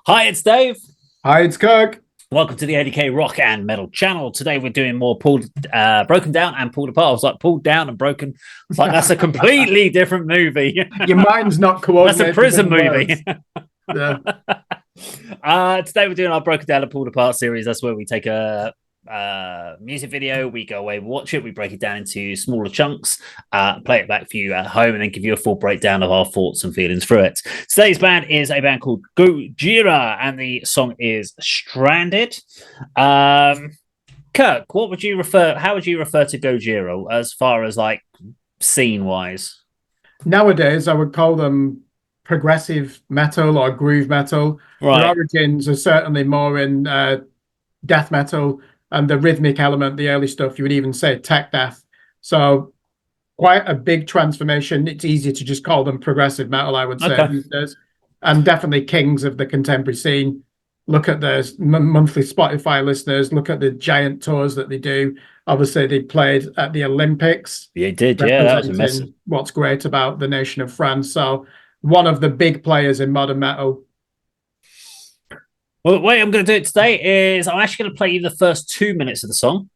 Hi, it's Dave. Hi, it's Kirk. Welcome to the ADK Rock and Metal channel. Today we're doing more broken down and pulled apart. I was like pulled down and broken. It's like that's a completely different movie. Your mind's not That's a coordinated with prison the movie. words. Yeah. Today we're doing our broken down and pulled apart series. That's where we take a music video, we go away, we watch it, we break it down into smaller chunks, play it back for you at home, and then give you a full breakdown of our thoughts and feelings through it. Today's band is a band called Gojira, and the song is Stranded. Kirk, what would you refer? How would you refer to Gojira as far as like scene wise? Nowadays, I would call them progressive metal or groove metal. Their Right. origins are certainly more in death metal and the rhythmic element, the early stuff, you would even say tech death. So quite a big transformation. It's easier to just call them progressive metal, I would say, Okay. these days. And definitely kings of the contemporary scene. Look at their monthly Spotify listeners. Look at the giant tours that they do. Obviously, they played at the Olympics, You did, yeah. That was a mess. representing what's great about the nation of France. So, one of the big players in modern metal. Well, the way I'm going to do it today is I'm actually going to play you the first 2 minutes of the song.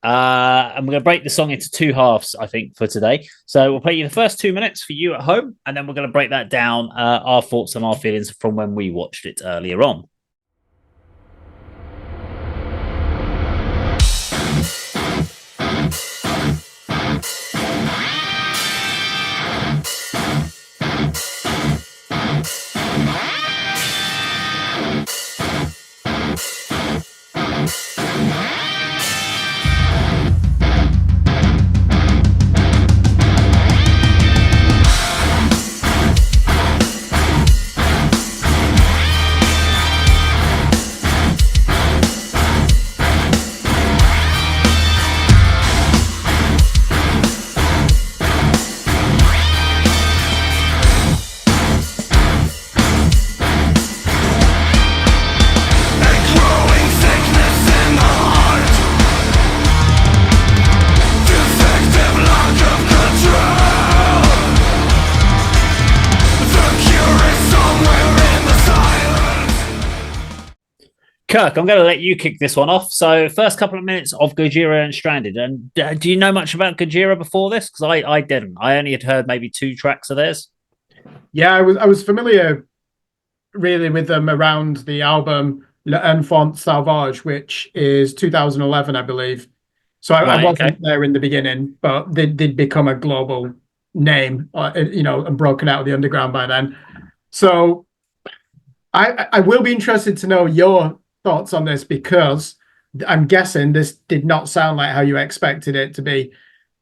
And we're going to break the song into two halves, I think, for today. So we'll play you the first 2 minutes for you at home, and then we're going to break that down, our thoughts and our feelings from when we watched it earlier on. Kirk, I'm going to let you kick this one off. So, first couple of minutes of Gojira and Stranded. And do you know much about Gojira before this? Because I didn't. I only had heard maybe 2 tracks of theirs. Yeah, I was familiar really with them around the album L'Enfant Sauvage, which is 2011, I believe. So I Right. Okay. wasn't there in the beginning, but they did become a global name, and broken out of the underground by then. So I will be interested to know your thoughts on this because I'm guessing this did not sound like how you expected it to be.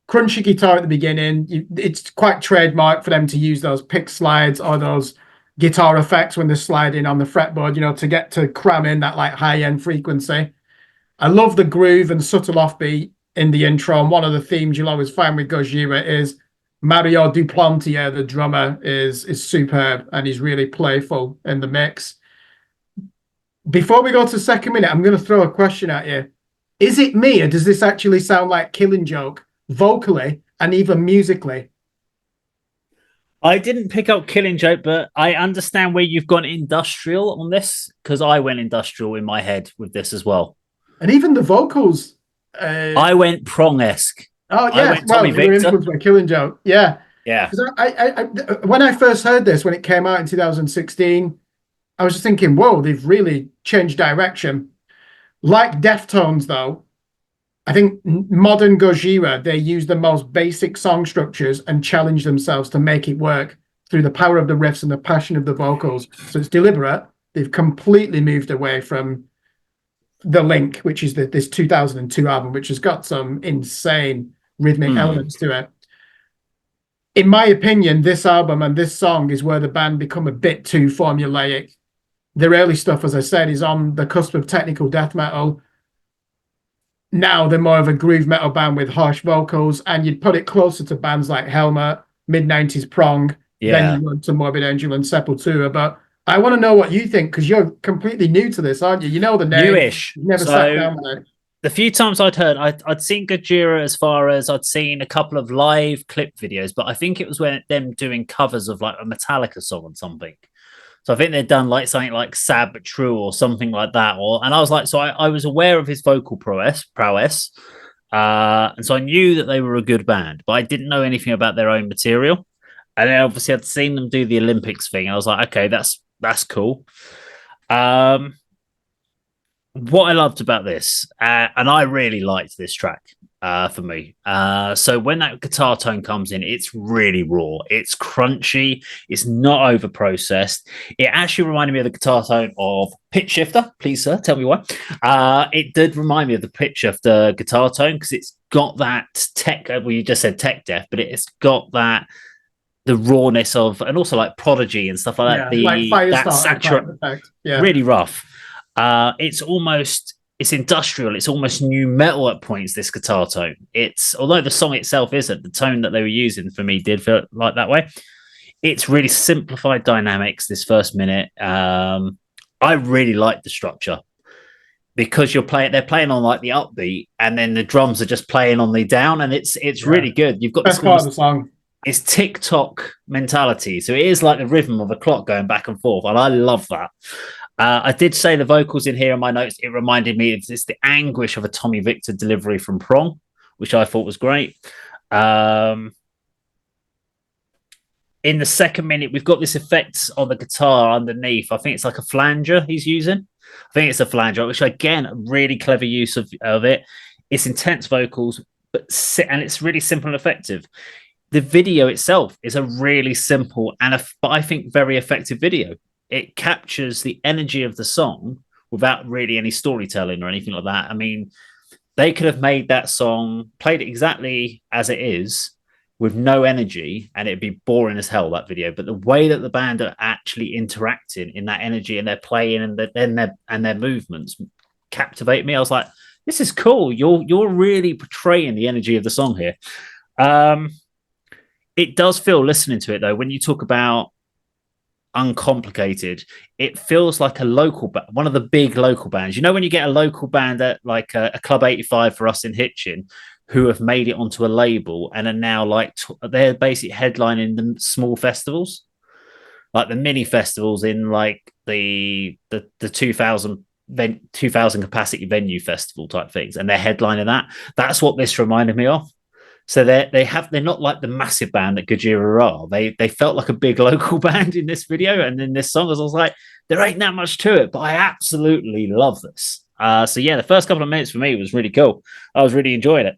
Crunchy guitar at the beginning, it's quite trademark for them to use those pick slides or those guitar effects when they're sliding on the fretboard, to get to cram in that like high-end frequency. I love the groove and subtle offbeat in the intro. And one of the themes you'll always find with Gojira is Mario Duplantier, the drummer, is superb and he's really playful in the mix. Before we go to the second minute, I'm going to throw a question at you. Is it me, or does this actually sound like Killing Joke vocally and even musically? I didn't pick up Killing Joke, but I understand where you've gone industrial on this because I went industrial in my head with this as well. And even the vocals. I went prong esque. Oh, I yeah. went Well, Tommy they were Victor. influenced by Killing Joke. Yeah. Yeah. Because when I first heard this, when it came out in 2016, I was just thinking, whoa, they've really changed direction. Like Deftones, though, I think modern Gojira, they use the most basic song structures and challenge themselves to make it work through the power of the riffs and the passion of the vocals. So it's deliberate. They've completely moved away from The Link, which is this 2002 album, which has got some insane rhythmic elements to it. In my opinion, this album and this song is where the band become a bit too formulaic. Their early stuff, as I said, is on the cusp of technical death metal. Now they're more of a groove metal band with harsh vocals, and you'd put it closer to bands like Helmet, mid-90s Prong, then you went to Morbid Angel and Sepultura. But I want to know what you think, because you're completely new to this, aren't you? You know the name. Newish. You've never sat down with it. The few times I'd heard, I'd seen Gojira as far as I'd seen a couple of live clip videos, but I think it was when them doing covers of like a Metallica song or something. So I think they'd done like something like Sad but True or something like that. And I was like, so I was aware of his vocal prowess. And so I knew that they were a good band, but I didn't know anything about their own material. And then obviously I'd seen them do the Olympics thing. I was like, okay, that's cool. What I loved about this, and I really liked this track for me. So when that guitar tone comes in, it's really raw, it's crunchy, it's not over processed. It actually reminded me of the guitar tone of Pitch Shifter. Please, sir, tell me why. It did remind me of the Pitch Shifter guitar tone because it's got that tech. Well, you just said tech death, but it's got that the rawness of, and also like Prodigy and stuff like that. Like That saturate, really rough. It's industrial. It's almost new metal at points. This guitar tone. It's although the song itself isn't, the tone that they were using for me did feel like that way. It's really simplified dynamics. This first minute, I really like the structure because they're playing on like the upbeat, and then the drums are just playing on the down, and it's really good. You've got best part of the song. It's TikTok mentality, so it is like the rhythm of a clock going back and forth, and I love that. I did say the vocals in here in my notes. It reminded me of the anguish of a Tommy Victor delivery from Prong, which I thought was great. In the second minute, we've got this effect on the guitar underneath. I think it's like a flanger he's using. I think it's a flanger, which again, a really clever use of it. It's intense vocals, and it's really simple and effective. The video itself is a really simple but I think very effective video. It captures the energy of the song without really any storytelling or anything like that. I mean, they could have made that song, played it exactly as it is with no energy, and it'd be boring as hell, that video. But the way that the band are actually interacting in that energy, and they're playing and their movements captivate me. I was like, this is cool. You're really portraying the energy of the song here. It does feel, listening to it though, when you talk about uncomplicated, it feels like a local one of the big local bands. You know, when you get a local band at like a Club 85 for us in Hitchin, who have made it onto a label and are now like they're basically headlining the small festivals, like the mini festivals in like the 2000 capacity venue festival type things, and they're headlining that. That's what this reminded me of. So they're not like the massive band that Gojira are. They felt like a big local band in this video, and in this song, I was like, there ain't that much to it, but I absolutely love this. So yeah, the first couple of minutes for me was really cool. I was really enjoying it.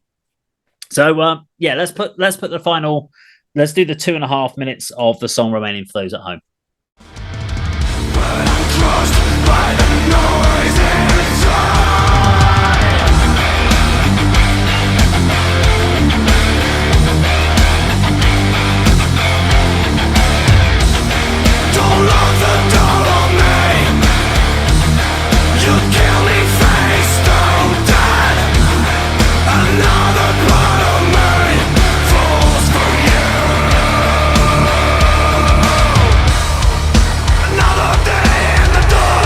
So yeah, let's do the 2.5 minutes of the song remaining for those at home. Another day in the dark.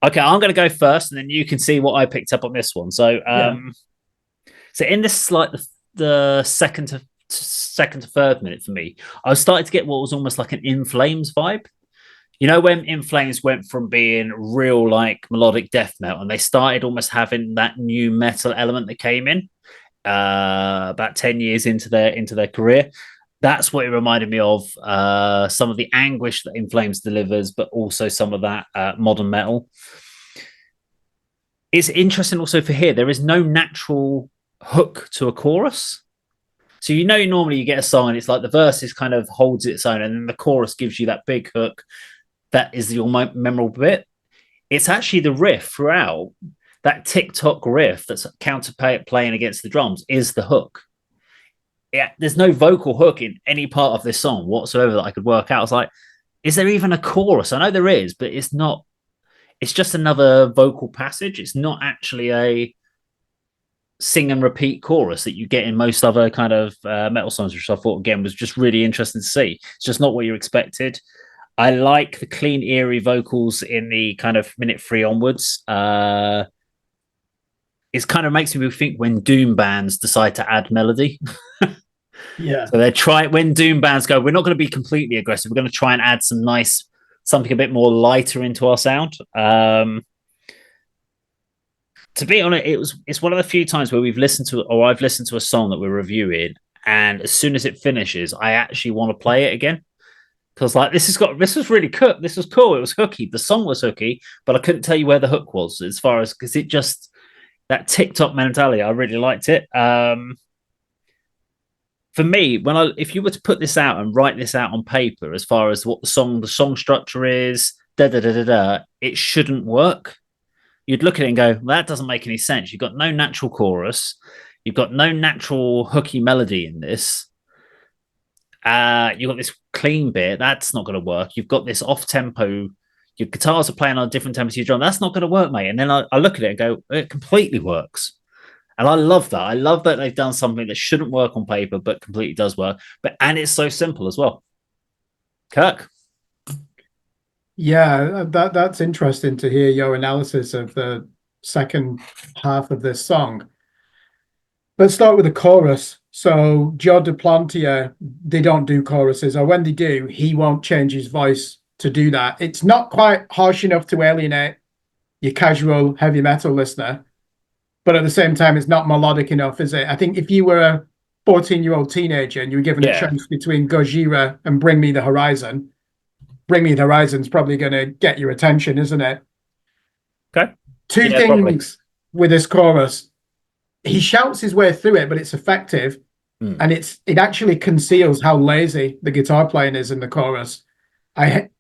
Okay, I'm going to go first, and then you can see what I picked up on this one. So, Yeah. so in this, like the second to third minute for me, I was starting to get what was almost like an In Flames vibe. You know, when In Flames went from being real like melodic death metal, and they started almost having that new metal element that came in about 10 years into their career. That's what it reminded me of. Some of the anguish that In Flames delivers, but also some of that modern metal. It's interesting also for here. There is no natural hook to a chorus. So normally you get a song and it's like the verses kind of holds its own, and then the chorus gives you that big hook that is your memorable bit. It's actually the riff throughout. That TikTok riff that's counter playing against the drums is the hook. Yeah, there's no vocal hook in any part of this song whatsoever that I could work out. I was like, is there even a chorus? I know there is, but it's not. It's just another vocal passage. It's not actually a sing and repeat chorus that you get in most other kind of metal songs, which I thought again was just really interesting to see. It's just not what you expected. I like the clean, eerie vocals in the kind of minute 3 onwards. It kind of makes me think when doom bands decide to add melody. Yeah. So they try when doom bands go, we're not going to be completely aggressive. We're going to try and add some nice something a bit more lighter into our sound. To be honest, it's one of the few times where I've listened to a song that we're reviewing, and as soon as it finishes, I actually want to play it again. Because like this was really cool. This was cool. It was hooky. The song was hooky, but I couldn't tell you where the hook was as far as because it just that TikTok mentality. I really liked it. For me, if you were to put this out and write this out on paper, as far as what the song structure is, it shouldn't work. You'd look at it and go, well, that doesn't make any sense. You've got no natural chorus. You've got no natural hooky melody in this. You've got this clean bit. That's not going to work. You've got this off tempo. Your guitars are playing on a different tempo to your drum. That's not going to work, mate. And then I look at it and go, it completely works. And I love that. I love that they've done something that shouldn't work on paper, but completely does work. And it's so simple as well. Kirk. Yeah, that's interesting to hear your analysis of the second half of this song. Let's start with the chorus. So Joe Duplantier, they don't do choruses, or when they do, he won't change his voice to do that. It's not quite harsh enough to alienate your casual heavy metal listener, but at the same time, it's not melodic enough, is it? I think if you were a 14-year-old teenager and you were given a choice between Gojira and Bring Me the Horizon, Bring Me the Horizon's probably going to get your attention, isn't it? Okay. Two things with this chorus. He shouts his way through it, but it's effective. And it actually conceals how lazy the guitar playing is in the chorus.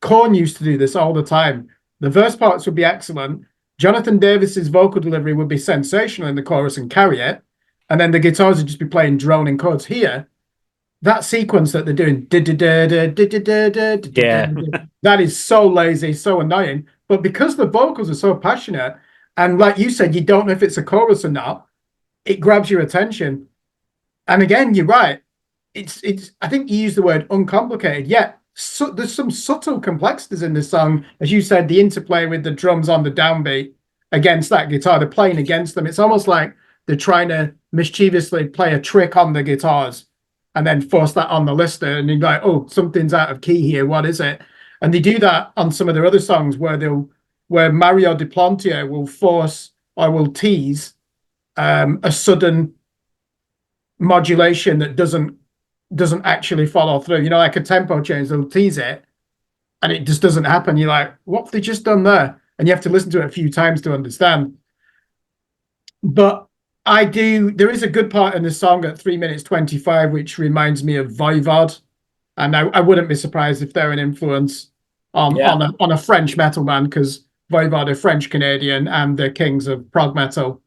Korn used to do this all the time. The verse parts would be excellent. Jonathan Davis's vocal delivery would be sensational in the chorus and carry it. And then the guitars would just be playing droning chords. Here, that sequence that they're doing, that is so lazy, so annoying. But because the vocals are so passionate, and like you said, you don't know if it's a chorus or not, it grabs your attention. And again, you're right. It's. I think you used the word uncomplicated. Yeah, there's some subtle complexities in this song, as you said. The interplay with the drums on the downbeat against that guitar, they're playing against them. It's almost like they're trying to mischievously play a trick on the guitars and then force that on the listener. And you're like, oh, something's out of key here. What is it? And they do that on some of their other songs where Mario Duplantier will force or will tease a sudden modulation that doesn't actually follow through. Like a tempo change, they'll tease it and it just doesn't happen. You're like, what have they just done there? And you have to listen to it a few times to understand. But there is a good part in the song at 3 minutes 25, which reminds me of Voivod. And I wouldn't be surprised if they're an influence on a French metal band, because Voivod are French Canadian and they're kings of prog metal.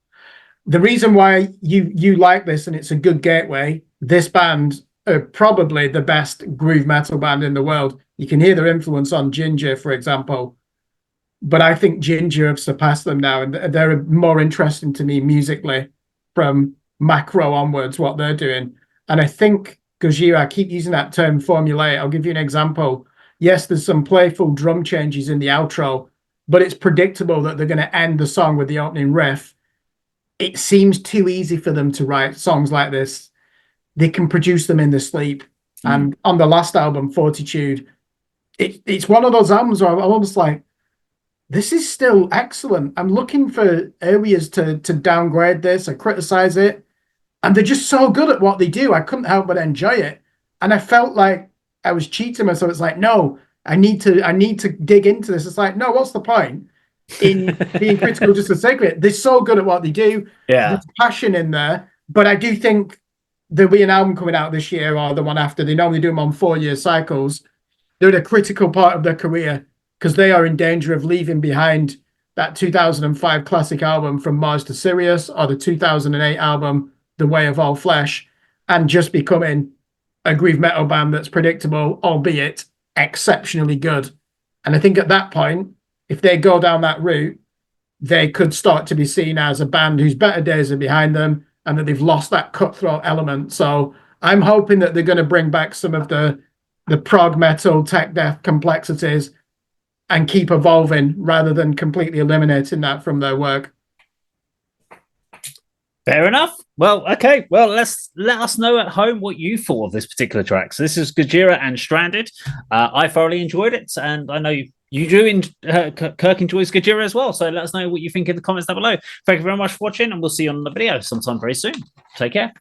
The reason why you like this, and it's a good gateway, this band are probably the best groove metal band in the world. You can hear their influence on Ginger, for example. But I think Ginger have surpassed them now, and they're more interesting to me musically from macro onwards, what they're doing. And I think Gojira, I keep using that term formulaic. I'll give you an example. Yes, there's some playful drum changes in the outro, but it's predictable that they're going to end the song with the opening riff. It seems too easy for them to write songs like this. They can produce them in their sleep. And on the last album, Fortitude, it's one of those albums where I'm almost like, this is still excellent. I'm looking for areas to downgrade this or criticize it. And they're just so good at what they do. I couldn't help but enjoy it. And I felt like I was cheating myself. It's like, no, I need to dig into this. It's like, no, what's the point in being critical just for the sake of it? They're so good at what they do. Yeah. There's passion in there. But I do think there'll be an album coming out this year or the one after. They normally do them on 4-year cycles. They're at a critical part of their career because they are in danger of leaving behind that 2005 classic album From Mars to Sirius or the 2008 album The Way of All Flesh and just becoming a groove metal band that's predictable, albeit exceptionally good. And I think at that point, if they go down that route, they could start to be seen as a band whose better days are behind them and that they've lost that cutthroat element. So I'm hoping that they're going to bring back some of the prog metal, tech death complexities and keep evolving rather than completely eliminating that from their work. Fair enough. Well, okay. Well, let us know at home what you thought of this particular track. So this is Gojira and Stranded. I thoroughly enjoyed it, and I know you do. Kirk enjoys Gojira as well. So let us know what you think in the comments down below. Thank you very much for watching, and we'll see you on the video sometime very soon. Take care.